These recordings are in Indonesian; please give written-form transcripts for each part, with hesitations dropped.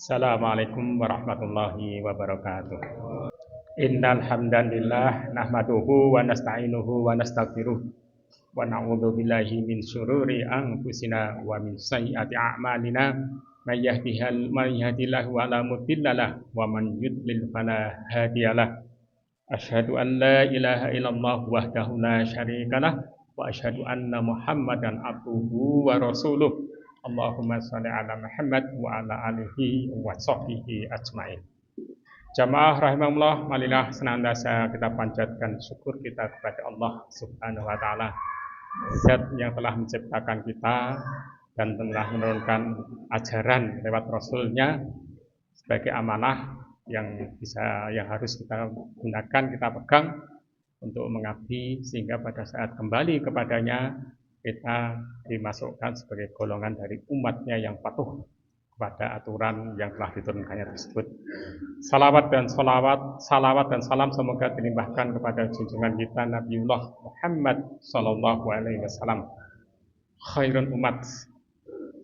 Assalamualaikum warahmatullahi wabarakatuh. Innal hamdalillah nahmaduhu wa nasta'inuhu wa nastaghfiruh wa na'udzu billahi min syururi anfusina wa min sayyiati a'malina may yahdihillahu fala mudhillalah wa man yudlil fala hadiyalah. Asyhadu an la ilaha illallah wahdahu la syarikalah wa asyhadu anna Muhammadan abduhu wa rasuluh. Allahumma sholli ala Muhammad wa ala alihi wa sahbihi ajmain. Jamaah rahimahullah, marilah senantiasa kita panjatkan syukur kita kepada Allah Subhanahu wa taala, Zat yang telah menciptakan kita dan telah menurunkan ajaran lewat Rasul-Nya sebagai amanah yang harus kita gunakan, kita pegang untuk mengabdi, sehingga pada saat kembali kepadanya kita dimasukkan sebagai golongan dari umatnya yang patuh kepada aturan yang telah diturunkannya tersebut. Salawat dan salam semoga dilimpahkan kepada junjungan kita Nabiullah Muhammad sallallahu alaihi wasallam, khairun umat,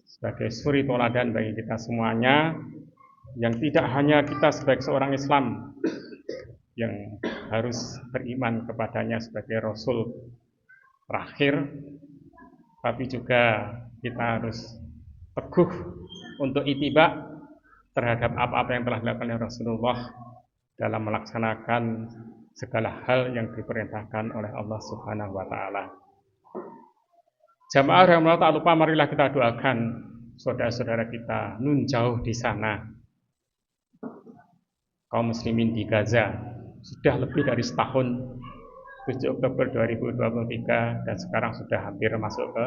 sebagai suri toladan bagi kita semuanya, yang tidak hanya kita sebagai seorang Islam yang harus beriman kepadanya sebagai Rasul terakhir, tapi juga kita harus teguh untuk ittiba terhadap apa-apa yang telah dilakukan oleh Rasulullah dalam melaksanakan segala hal yang diperintahkan oleh Allah Subhanahu wa taala. Jamaah yang tak lupa, marilah kita doakan saudara-saudara kita nun jauh di sana, kaum muslimin di Gaza. Sudah lebih dari setahun, 7 Oktober 2023, dan sekarang sudah hampir masuk ke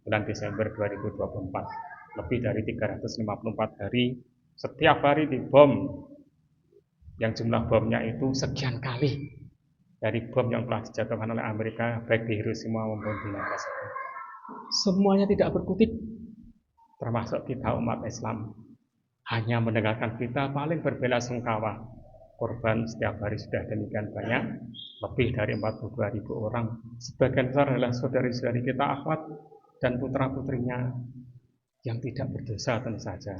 bulan Desember 2024. Lebih dari 354 hari, setiap hari dibom, yang jumlah bomnya itu sekian kali dari bom yang telah dijatuhkan oleh Amerika, baik di Hiroshima maupun di Nagasaki. Semuanya tidak berkutik, termasuk kita umat Islam. Hanya mendengarkan berita paling berbela-sungkawa. Korban setiap hari sudah demikian banyak, lebih dari 42.000 orang. Sebagian besar adalah saudari-saudari kita, akhwat dan putra-putrinya yang tidak berdosa tentu saja.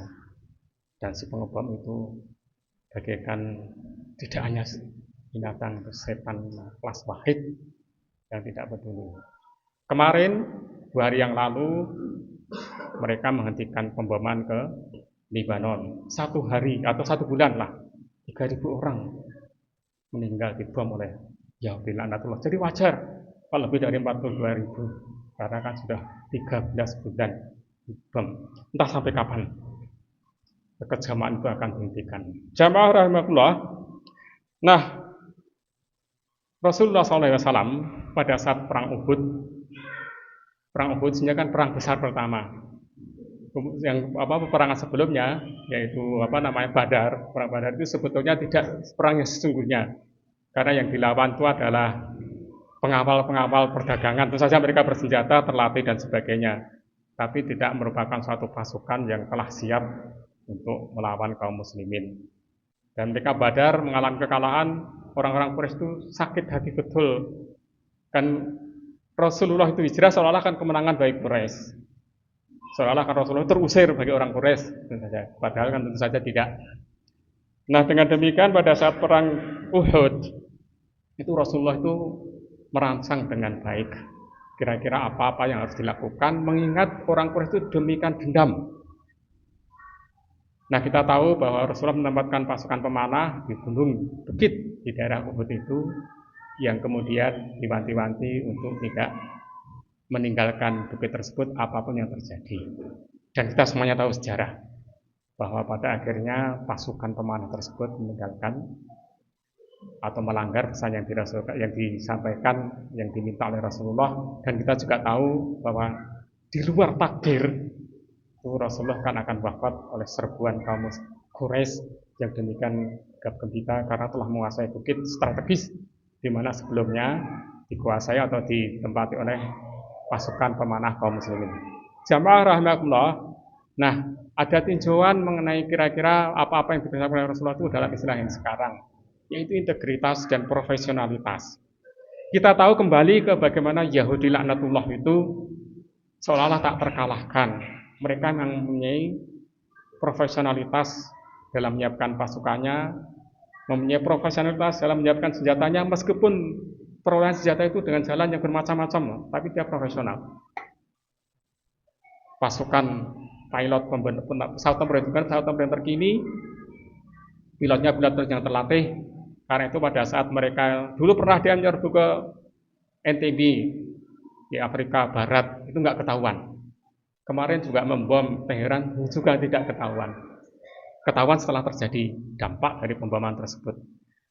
Dan si pengebom itu bagaikan tidak hanya binatang atau setan kelas wahid yang tidak peduli. Kemarin, 2 hari yang lalu, mereka menghentikan pemboman ke Lebanon. 1 hari atau 1 bulan lah, 3.000 orang meninggal dibom oleh Yahudi laknatullah. Jadi wajar kalau lebih dari 42.000, karena kan sudah 13 bulan dibom. Entah sampai kapan kekejaman itu akan dihentikan. Jamaah rahimahullah. Nah, Rasulullah SAW pada saat perang Uhud sebenarnya kan perang besar pertama. Yang peperangan sebelumnya, yaitu Badar. Perang Badar itu sebetulnya tidak perang yang sesungguhnya, karena yang dilawan itu adalah pengawal perdagangan. Tentu saja mereka bersenjata, terlatih dan sebagainya, tapi tidak merupakan suatu pasukan yang telah siap untuk melawan kaum muslimin. Dan mereka Badar mengalami kekalahan. Orang-orang Quraisy itu sakit hati betul. Kan Rasulullah itu hijrah seolah-olah kan kemenangan bagi Quraisy, seolah-olah kan Rasulullah terusir bagi orang Quraisy, padahal kan tentu saja tidak. Nah, dengan demikian pada saat perang Uhud itu Rasulullah itu merancang dengan baik kira-kira apa-apa yang harus dilakukan, mengingat orang Quraisy itu demikian dendam. Nah, kita tahu bahwa Rasulullah menempatkan pasukan pemanah di Gunung Bukit di daerah Uhud itu, yang kemudian diwanti-wanti untuk tidak meninggalkan bukit tersebut apapun yang terjadi. Dan kita semuanya tahu sejarah bahwa pada akhirnya pasukan pemanah tersebut meninggalkan atau melanggar pesan yang disampaikan, yang diminta oleh Rasulullah. Dan kita juga tahu bahwa di luar takdir itu Rasulullah kan akan wafat oleh serbuan kaum Quraisy yang demikian gegap gempita karena telah menguasai bukit strategis di mana sebelumnya dikuasai atau ditempati oleh pasukan pemanah kaum muslimin. Jamaah rahmatullah. Nah, ada tinjauan mengenai kira-kira apa-apa yang dilakukan oleh Rasulullah itu dalam istilah yang sekarang, yaitu integritas dan profesionalitas. Kita tahu kembali ke bagaimana Yahudi laknatullah itu seolah-olah tak terkalahkan. Mereka mempunyai profesionalitas dalam menyiapkan pasukannya, mempunyai profesionalitas dalam menyiapkan senjatanya, meskipun perolehan senjata itu dengan jalan yang bermacam-macam, tapi dia profesional. Pasukan pilot pesawat tempur terkini, pilotnya pilot yang terlatih. Karena itu pada saat mereka dulu pernah dia menyerbu ke NTB di Afrika Barat, itu nggak ketahuan. Kemarin juga membom Teheran juga tidak ketahuan. Ketahuan setelah terjadi dampak dari pemboman tersebut.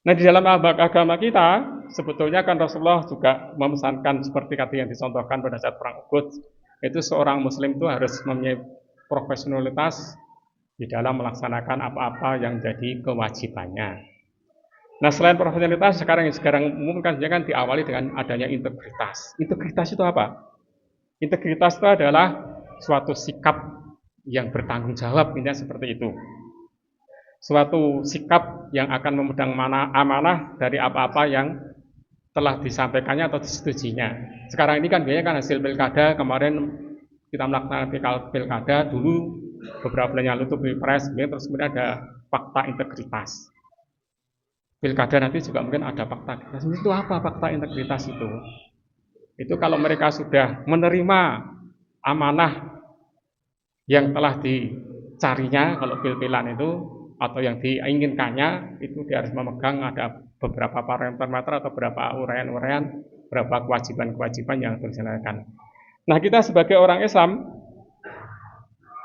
Nah, di dalam agama kita sebetulnya kan Rasulullah juga memesankan seperti kata yang dicontohkan pada saat perang Uhud, itu seorang muslim itu harus mempunyai profesionalitas di dalam melaksanakan apa-apa yang jadi kewajibannya. Nah, selain profesionalitas, sekarang umum kan diawali dengan adanya integritas. Integritas itu apa? Integritas itu adalah suatu sikap yang bertanggung jawab, intinya seperti itu. Suatu sikap yang akan memegang amanah dari apa-apa yang telah disampaikannya atau disetujuinya. Sekarang ini kan biasanya kan hasil pilkada, kemarin kita melaksanakan pilkada, dulu beberapa bulan yang lalu itu pilpres, terus kemudian ada fakta integritas. Pilkada nanti juga mungkin ada fakta integritas. Itu apa fakta integritas itu? Itu kalau mereka sudah menerima amanah yang telah dicarinya, kalau pil-pilan itu, atau yang diinginkannya, itu dia harus memegang ada beberapa parameter atau beberapa uraian-uraian, beberapa kewajiban-kewajiban yang harus dilaksanakan. Nah, kita sebagai orang Islam,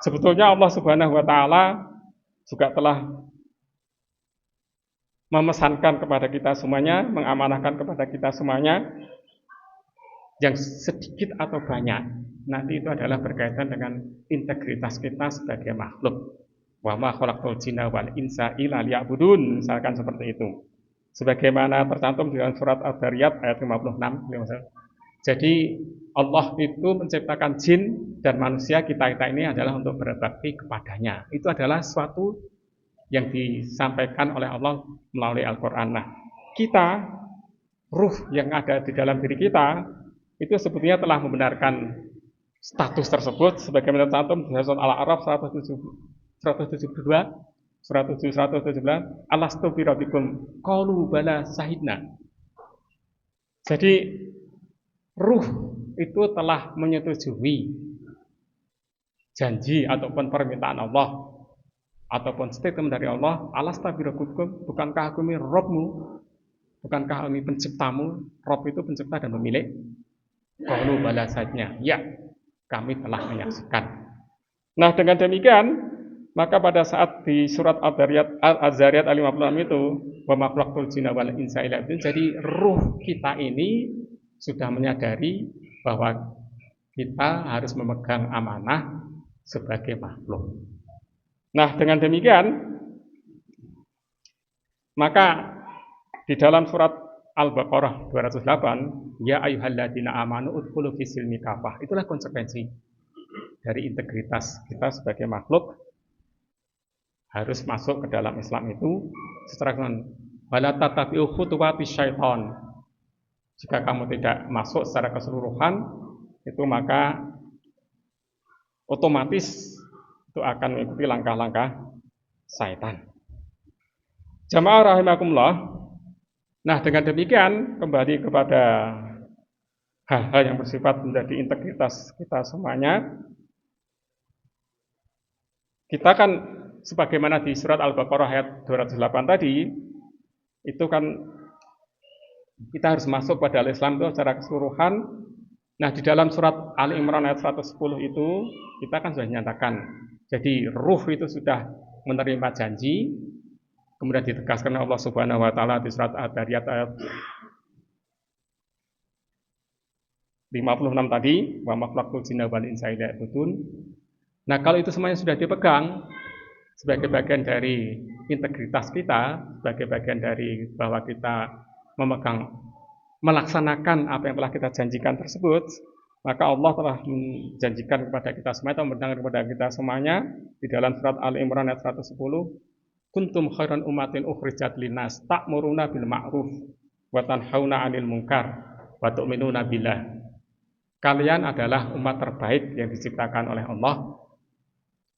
sebetulnya Allah Subhanahu wa Ta'ala juga telah memesankan kepada kita semuanya, mengamanahkan kepada kita semuanya, yang sedikit atau banyak, nanti itu adalah berkaitan dengan integritas kita sebagai makhluk. Wa ma khalaqtul jinna wal insa illa liya'budun, misalkan seperti itu. Sebagaimana tercantum di dalam surat Ad-Dariyat ayat 56. Jadi Allah itu menciptakan jin dan manusia kita ini adalah untuk berbakti kepadanya. Itu adalah suatu yang disampaikan oleh Allah melalui Al-Quran. Nah, kita, ruh yang ada di dalam diri kita, itu sebetulnya telah membenarkan status tersebut sebagaimana tercantum di surat Al-A'raf 172, surat 7, 117, alastu bi rabbikum qalu bala sahidna. Jadi ruh itu telah menyetujui janji ataupun permintaan Allah ataupun statement dari Allah, alasta bi rabbikum, bukankah aku ini Rabbmu, bukankah aku ini penciptamu? Rabb itu pencipta dan pemilik. Qalu bala sahidna, ya, kami telah menyaksikan. Nah, dengan demikian, maka pada saat di surat Az-Zariyat al-56 itu, wa ma khalaqtul jinna wal insa illa liya'budun, jadi ruh kita ini sudah menyadari bahwa kita harus memegang amanah sebagai makhluk. Nah, dengan demikian, maka di dalam surat Al-Baqarah 208, ya ayyuhalladzina amanu udkhulu fis-silmi kafah. Itulah konsekuensi dari integritas kita sebagai makhluk, harus masuk ke dalam Islam itu secara wala tatabi'u khutuwatis syaitan. Jika kamu tidak masuk secara keseluruhan, itu maka otomatis itu akan mengikuti langkah-langkah syaitan. Jamaah rahimakumullah. Nah, dengan demikian kembali kepada hal-hal yang bersifat menjadi integritas kita semuanya. Kita kan sebagaimana di surat Al-Baqarah ayat 208 tadi, itu kan kita harus masuk pada Islam itu secara keseluruhan. Nah, di dalam surat Ali Imran ayat 110 itu kita kan sudah nyatakan, jadi ruh itu sudah menerima janji, kemudian ditegaskan oleh Allah Subhanahu wa Ta'ala di surat Ad-Dariyat ayat 56 tadi, wa ma khalaqtul jinna wal insa illa liya'budun. Nah, kalau itu semuanya sudah dipegang sebagai bagian dari integritas kita, sebagai bagian dari bahwa kita melaksanakan apa yang telah kita janjikan tersebut, maka Allah telah menjanjikan kepada kita semua atau mendengar kepada kita semuanya di dalam surat Ali Imran ayat 110, kuntum khairan ummatin ukhrijat linnas ta'muruna bil ma'ruf wa tanhauna 'anil munkar wa tu'minuna billah. Kalian adalah umat terbaik yang diciptakan oleh Allah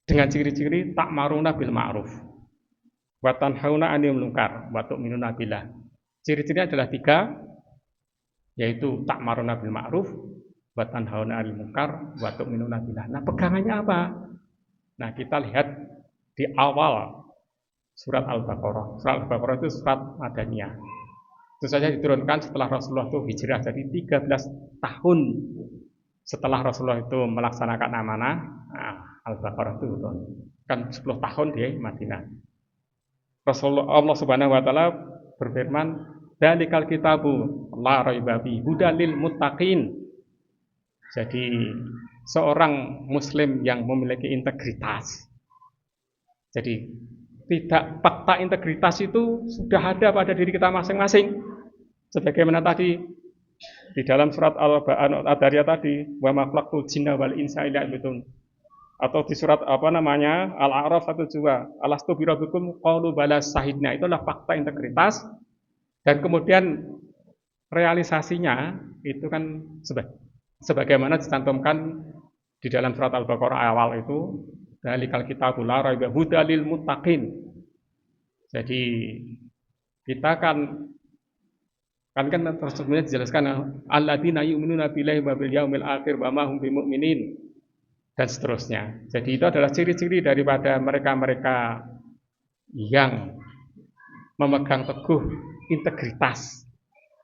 dengan ciri-ciri ta'muruna bil ma'ruf. wa tanhauna 'anil munkar wa tu'minuna billah. Ciri-cirinya adalah 3, yaitu ta'maruna bil ma'ruf wa tanhauna 'anil munkar wa tu'minuna billah. Nah, pegangannya apa? Nah, kita lihat di awal surat Al-Baqarah. Surat Al-Baqarah itu surat Madaniyah. Itu saja diturunkan setelah Rasulullah itu hijrah, jadi 13 tahun setelah Rasulullah itu melaksanakan amanah. Nah, Al-Baqarah itu kan 10 tahun di Madinah. Rasulullah, Allah Subhanahu wa taala berfirman, "Dzalikal kitabu la raiba fihi hudal lil muttaqin." Jadi seorang muslim yang memiliki integritas. Jadi tidak, fakta integritas itu sudah ada pada diri kita masing-masing. Sebagaimana tadi di dalam surat Al-Dariyah tadi, wa ma khalaqtul jinna wal insa illa liya'budun. Atau di surat Al-A'raf 1:2, alastu birabbikum qalu bala sahidna. Itulah fakta integritas, dan kemudian realisasinya itu kan sebagaimana dicantumkan di dalam surat Al-Baqarah awal itu, dzalikal kitabul la raiba hudal lil muttaqin. Jadi kita kan tersebutnya dijelaskan alladzina yu'minuna billahi wa bil yaumil akhir wa ma hum bimu'minin, dan seterusnya. Jadi itu adalah ciri-ciri daripada mereka-mereka yang memegang teguh integritas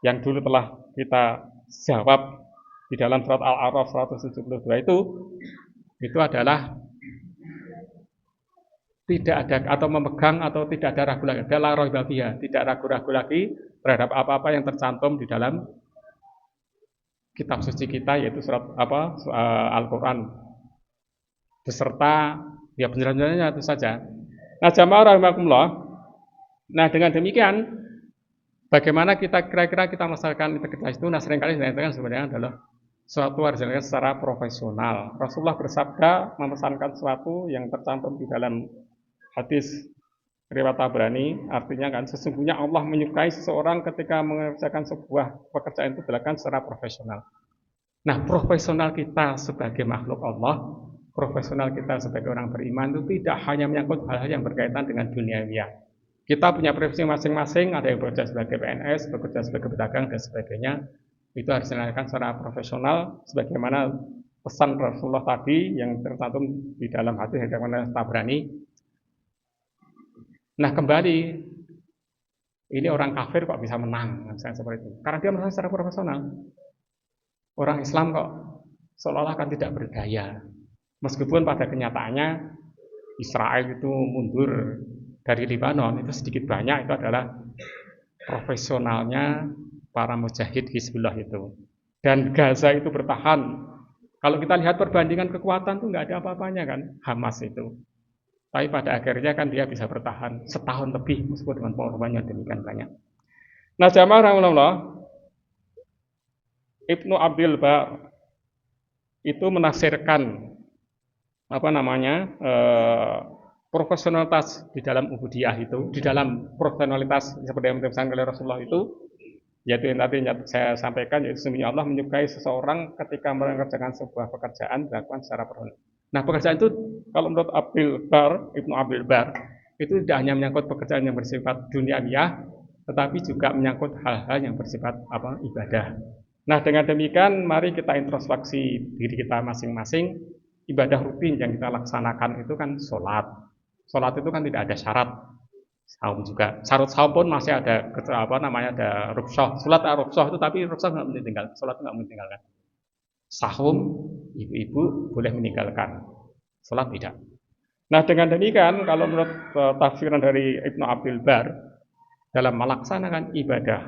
yang dulu telah kita jawab di dalam surat Al-A'raf 172 itu adalah tidak ada atau memegang atau tidak ada ragu lagi, adalah rohibabiyah, tidak ragu-ragu lagi terhadap apa-apa yang tercantum di dalam kitab suci kita, yaitu surat Al-Quran, beserta ya penjelasannya itu saja. Nah, jamaah rahimakumullah. Nah, dengan demikian bagaimana kita kira-kira kita melaksanakan integritas itu? Nah, seringkali dinyatakan sebenarnya adalah suatu harus dilakukan secara profesional. Rasulullah bersabda memesankan sesuatu yang tercantum di dalam hadis riwayat Tabrani, artinya kan sesungguhnya Allah menyukai seseorang ketika mengerjakan sebuah pekerjaan itu dilakukan secara profesional. Nah, profesional kita sebagai makhluk Allah, profesional kita sebagai orang beriman itu tidak hanya menyangkut hal-hal yang berkaitan dengan duniawiah. Kita punya profesi masing-masing, ada yang bekerja sebagai PNS, bekerja sebagai pedagang dan sebagainya. Itu harus dilakukan secara profesional, sebagaimana pesan Rasulullah tadi yang tercantum di dalam hadis yang dikatakan Tabrani. Nah, kembali, ini orang kafir kok bisa menang, misalnya seperti itu, karena dia melakukan secara profesional. Orang Islam kok seolah-olah kan tidak berdaya, meskipun pada kenyataannya Israel itu mundur dari Lebanon, itu sedikit banyak itu adalah profesionalnya para mujahid Hizbullah itu. Dan Gaza itu bertahan. Kalau kita lihat perbandingan kekuatan tuh nggak ada apa-apanya kan, Hamas itu. Tapi pada akhirnya kan dia bisa bertahan setahun lebih meskipun dengan pengorbanan yang demikian banyak. Nah, jamaah rahimahullah, Ibnu Abdul Bar itu menafsirkan profesionalitas di dalam ubudiyah itu, di dalam profesionalitas seperti yang disampaikan oleh Rasulullah itu, yaitu yang tadi saya sampaikan, yaitu sesungguhnya Allah menyukai seseorang ketika mengerjakan sebuah pekerjaan dilakukan secara profesional. Nah, pekerjaan itu kalau menurut Ibnu Abdul Bar itu tidak hanya menyangkut pekerjaan yang bersifat duniawiyah, tetapi juga menyangkut hal-hal yang bersifat ibadah. Nah, dengan demikian mari kita introspeksi diri kita masing-masing. Ibadah rutin yang kita laksanakan itu kan sholat. Sholat itu kan tidak ada syarat. Saum juga. Syarat saum pun masih ada ada rukhsah. Sholat rukhsah itu, tapi rukhsah nggak boleh tinggal. Sholat nggak boleh tinggalkan. Sahum ibu-ibu boleh meninggalkan, sholat tidak. Nah, dengan demikian kalau menurut tafsiran dari Ibnu Abdul Bar dalam melaksanakan ibadah,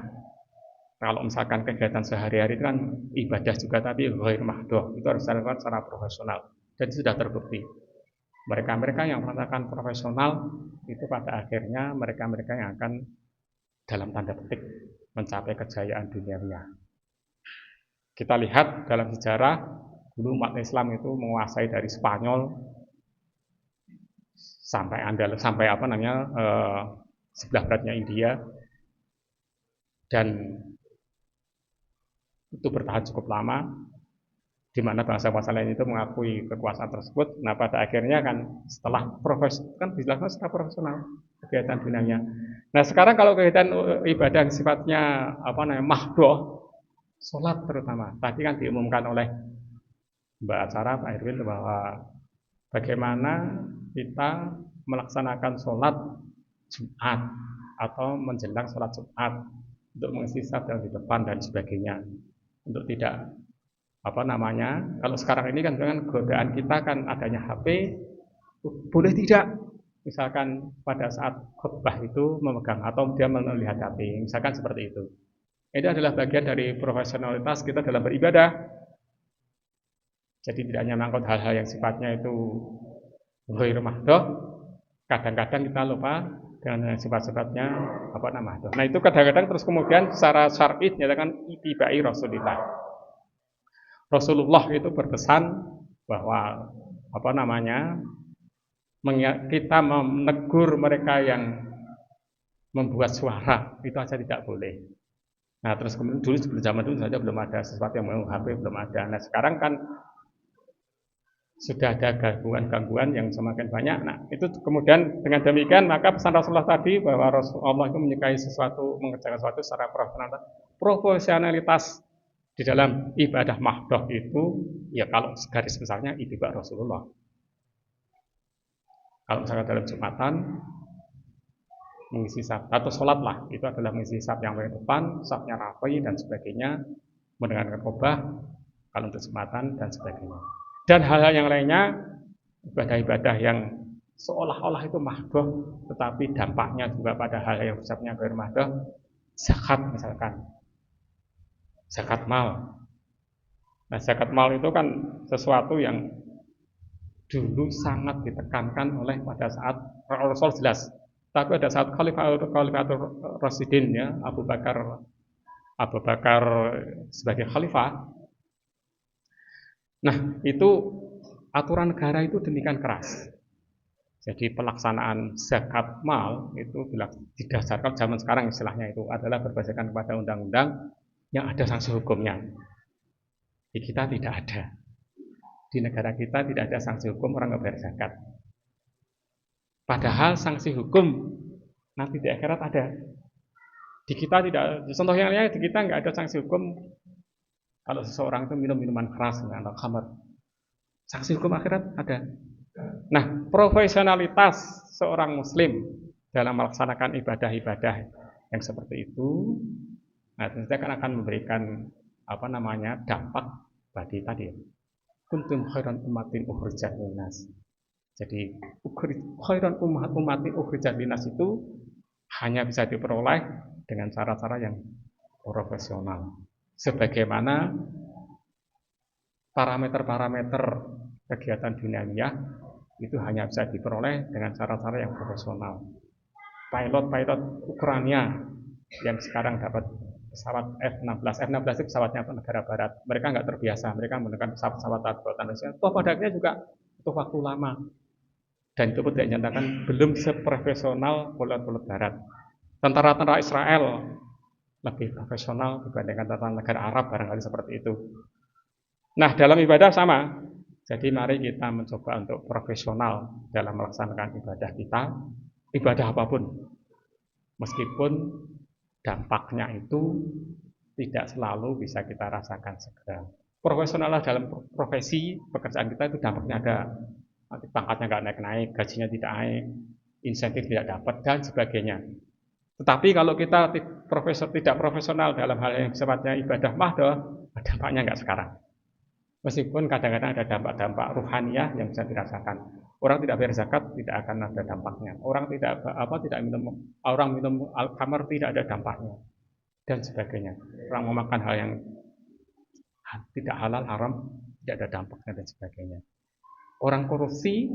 kalau misalkan kegiatan sehari-hari itu kan ibadah juga, tapi ghair mahdoh, itu harus dilakukan secara profesional, dan sudah terbukti. Mereka-mereka yang melakukan profesional itu pada akhirnya mereka-mereka yang akan dalam tanda petik mencapai kejayaan duniawiah. Kita lihat dalam sejarah dulu umat Islam itu menguasai dari Spanyol sampai sebelah baratnya India, dan itu bertahan cukup lama, di mana bangsa-bangsa lain itu mengakui kekuasaan tersebut. Nah, pada akhirnya kan setelah dilakukan secara profesional, kegiatan dunianya. Nah sekarang kalau kegiatan ibadah yang sifatnya mahdoh, sholat terutama. Tadi kan diumumkan oleh Mbak Acara, Pak Irwin bahwa bagaimana kita melaksanakan sholat Jumat atau menjelang sholat Jumat untuk mengisi saf yang di depan dan sebagainya. Untuk tidak kalau sekarang ini kan godaan kita kan adanya HP, boleh tidak misalkan pada saat khutbah itu memegang atau dia melihat HP, misalkan seperti itu. Itu adalah bagian dari profesionalitas kita dalam beribadah. Jadi tidak hanya mengangkut hal-hal yang sifatnya itu ghair mahdoh, kadang-kadang kita lupa dengan sifat-sifatnya mahdoh. Nah itu kadang-kadang terus kemudian secara syar'i dinyatakan ittibai Rasulillah. Rasulullah itu berpesan bahwa kita menegur mereka yang membuat suara itu aja tidak boleh. Nah terus kemudian dulu zaman dulu saja belum ada sesuatu yang mengganggu HP, belum ada. Nah sekarang kan sudah ada gangguan-gangguan yang semakin banyak. Nah itu kemudian dengan demikian maka pesan Rasulullah tadi bahwa Rasulullah itu menyukai sesuatu, mengerjakan sesuatu secara profesionalitas di dalam ibadah mahdoh itu, ya kalau garis besarnya ittiba Rasulullah. Kalau misalnya dalam Jumatan mengisi saf atau sholat lah, itu adalah mengisi saf yang paling depan, safnya rapi dan sebagainya, mendengarkan khotbah kalau untuk Jumatan dan sebagainya. Dan hal-hal yang lainnya, ibadah-ibadah yang seolah-olah itu mahdoh, tetapi dampaknya juga pada hal yang sifatnya ghair mahdoh, zakat misalkan, zakat mal. Nah zakat mal itu kan sesuatu yang dulu sangat ditekankan oleh pada saat Rasul jelas. Tapi pada saat Khalifatul Rasyidin ya Abu Bakar sebagai khalifah. Nah itu aturan negara itu demikian keras. Jadi pelaksanaan zakat mal itu didasarkan zaman sekarang istilahnya itu adalah berdasarkan kepada undang-undang yang ada sanksi hukumnya. Di kita tidak ada. Di negara kita tidak ada sanksi hukum orang nggak bayar zakat. Padahal sanksi hukum nanti di akhirat ada. Di kita tidak. Contoh yang lainnya di kita nggak ada sanksi hukum kalau seseorang itu minum minuman keras atau khamar. Sanksi hukum akhirat ada. Nah, profesionalitas seorang Muslim dalam melaksanakan ibadah-ibadah yang seperti itu, nah tentu akan memberikan dampak bagi tadi. Kuntum khairan ummatin ukhrijat linnas. Jadi khairan ummatin ukhrijat linnas itu hanya bisa diperoleh dengan cara-cara yang profesional. Sebagaimana parameter-parameter kegiatan duniawiyah itu hanya bisa diperoleh dengan cara-cara yang profesional. Pilot Ukraina yang sekarang dapat pesawat F-16 itu pesawatnya negara barat. Mereka nggak terbiasa, mereka menggunakan pesawat buatan Rusia. Toh padanya juga butuh waktu lama. Dan itu tidak dinyatakan belum seprofesional pilot-pilot barat. Tentara-tentara Israel lebih profesional dibandingkan tentara negara Arab barangkali seperti itu. Nah dalam ibadah sama. Jadi mari kita mencoba untuk profesional dalam melaksanakan ibadah kita, ibadah apapun. Meskipun dampaknya itu tidak selalu bisa kita rasakan segera. Profesional dalam profesi pekerjaan kita itu dampaknya ada. Pangkatnya nggak naik-naik, gajinya tidak naik, insentif tidak dapat dan sebagainya. Tetapi kalau kita tidak profesional dalam hal yang sifatnya ibadah mahdoh, dampaknya nggak sekarang. Meskipun kadang-kadang ada dampak-dampak ruhaniyah yang bisa dirasakan. Orang tidak bayar zakat tidak akan ada dampaknya. Orang minum al-khamar tidak ada dampaknya dan sebagainya. Orang memakan hal yang tidak halal haram tidak ada dampaknya dan sebagainya. Orang korupsi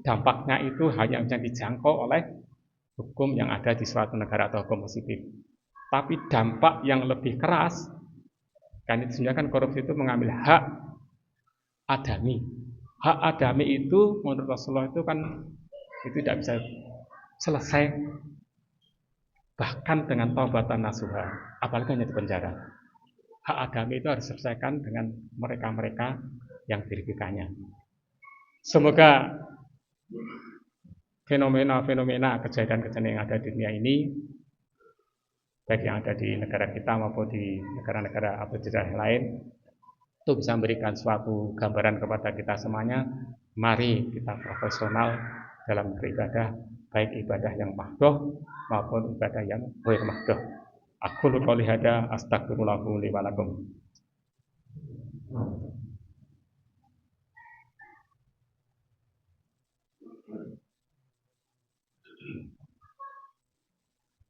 dampaknya itu hanya bisa dijangkau oleh hukum yang ada di suatu negara atau hukum positif. Tapi dampak yang lebih keras kan itu sebenarnya kan korupsi itu mengambil hak adami. Hak adami itu menurut Rasulullah itu kan itu tidak bisa selesai bahkan dengan taubatan nasuha, apalagi hanya di penjara. Hak adami itu harus diselesaikan dengan mereka-mereka yang dirugikannya. Semoga fenomena-fenomena kejadian-kejadian yang ada di dunia ini, baik yang ada di negara kita maupun di negara-negara atau di daerah lain, itu bisa memberikan suatu gambaran kepada kita semuanya. Mari kita profesional dalam beribadah, baik ibadah yang mahdoh maupun ibadah yang ghair mahdoh. Aku qouli hada astagfirullahu li wa lakum.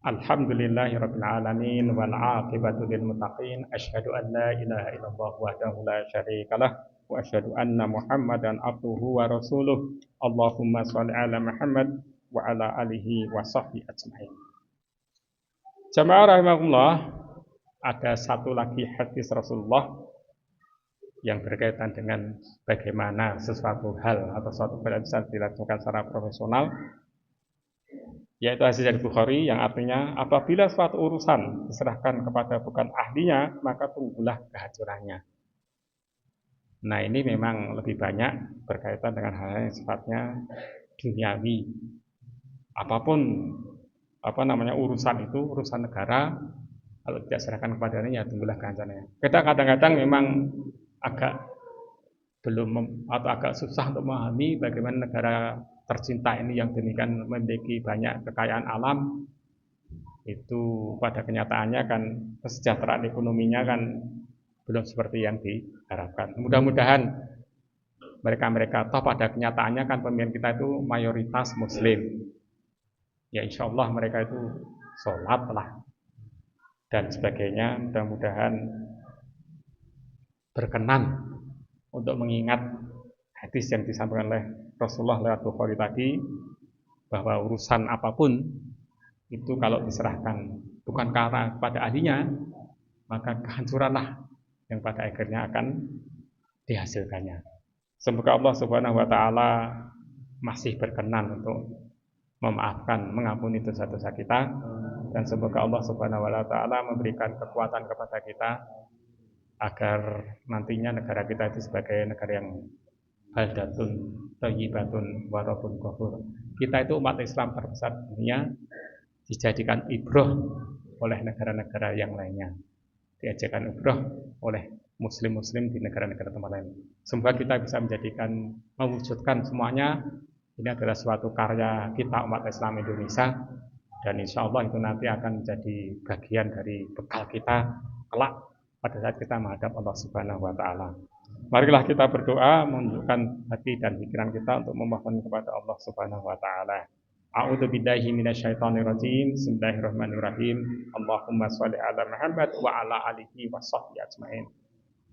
Alhamdulillahirabbil alamin wal 'aqibatu lil muttaqin. Asyhadu an la ilaha illallah wahdahu la syarikalah wa asyhadu anna Muhammadan abduhu wa rasuluh. Allahumma shalli ala Muhammad wa ala alihi wa sahbihi ajmain. Jamaah rahimakumullah, ada satu lagi hadis Rasulullah yang berkaitan dengan bagaimana sesuatu hal atau suatu hal bisa dilakukan secara profesional, yaitu hadis dari Bukhari yang artinya apabila suatu urusan diserahkan kepada bukan ahlinya, maka tunggulah kehancurannya. Nah, ini memang lebih banyak berkaitan dengan hal yang sifatnya duniawi. Apapun urusan itu, urusan negara, kalau tidak serahkan kepadanya, ya tunggulah kehancurannya. Kita kadang-kadang memang agak susah untuk memahami bagaimana negara tercinta ini yang demikian memiliki banyak kekayaan alam, itu pada kenyataannya kan kesejahteraan ekonominya kan belum seperti yang diharapkan. Mudah-mudahan mereka toh pada kenyataannya kan pemimpin kita itu mayoritas muslim, ya insya Allah mereka itu sholat lah dan sebagainya. Mudah-mudahan berkenan untuk mengingat hadis yang disampaikan oleh Rasulullah lewat Bukhari tadi, bahwa urusan apapun itu kalau diserahkan bukan karena pada ahlinya, maka kehancuranlah yang pada akhirnya akan dihasilkannya. Semoga Allah Subhanahu wa taala masih berkenan untuk memaafkan, mengampuni dosa-dosa kita, dan semoga Allah Subhanahu wa taala memberikan kekuatan kepada kita agar nantinya negara kita itu sebagai negara yang baldatun thayyibatun wa rabbun ghafur. Kita itu umat Islam terbesar di dunia, dijadikan ibroh oleh negara-negara yang lainnya, diajarkan ibroh oleh muslim-muslim di negara-negara tempat lain. Semoga kita bisa mewujudkan semuanya. Ini adalah suatu karya kita umat Islam Indonesia, dan insya Allah itu nanti akan menjadi bagian dari bekal kita kelak pada saat kita menghadap Allah Subhanahu wa taala. Marilah kita berdoa, menunjukkan hati dan pikiran kita untuk memohon kepada Allah Subhanahu wa taala. A'udzu billahi minasyaitonir rajim. Bismillahirrahmanirrahim. Allahumma shalli ala Muhammad wa ala alihi wa sahbihi ajmain.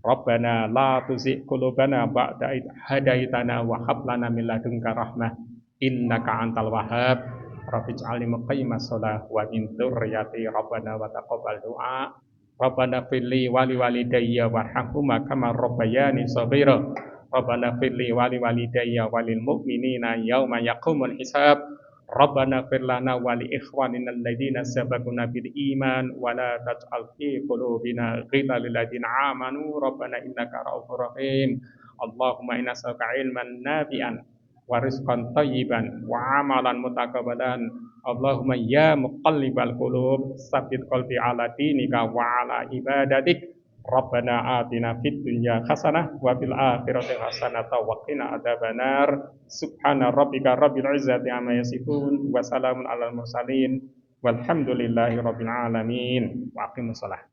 Rabbana la tuzigh qulubana ba'da idh hadaitana wa hab lana min ladunka rahmah innaka antal wahhab. Rabbij'alni muqiimas shalah wa min dzurriyyati rabbana wa taqabbal du'a. Rabbana firli wali walidayya warhamhuma kama rabbayani shaghira. Rabbana firli wali walidayya walil mu'minina yauma yaqumul hisab. Rabbana fir lana wa li ikhwanina alladziina sabaquna bil iman wa la taj'al fi qulubina ghillan lil ladziina amanu rabbana innaka ra'ufur rahim. Allahumma inna nas'aluka ilman nafi'an wa rizqan thayyiban wa amalan mutakabbalan. Allahumma ya muqallibal qulub tsabbit qalbi ala dinika wa ala ibadatik. Rabbana atina fid dunya hasanah wa fil akhirati hasanah wa qina adzabannar. Subhana rabbika rabbil izzati amma yasifun wa salamun alal mursalin walhamdulillahi rabbil alamin. Wa aqimus shalah.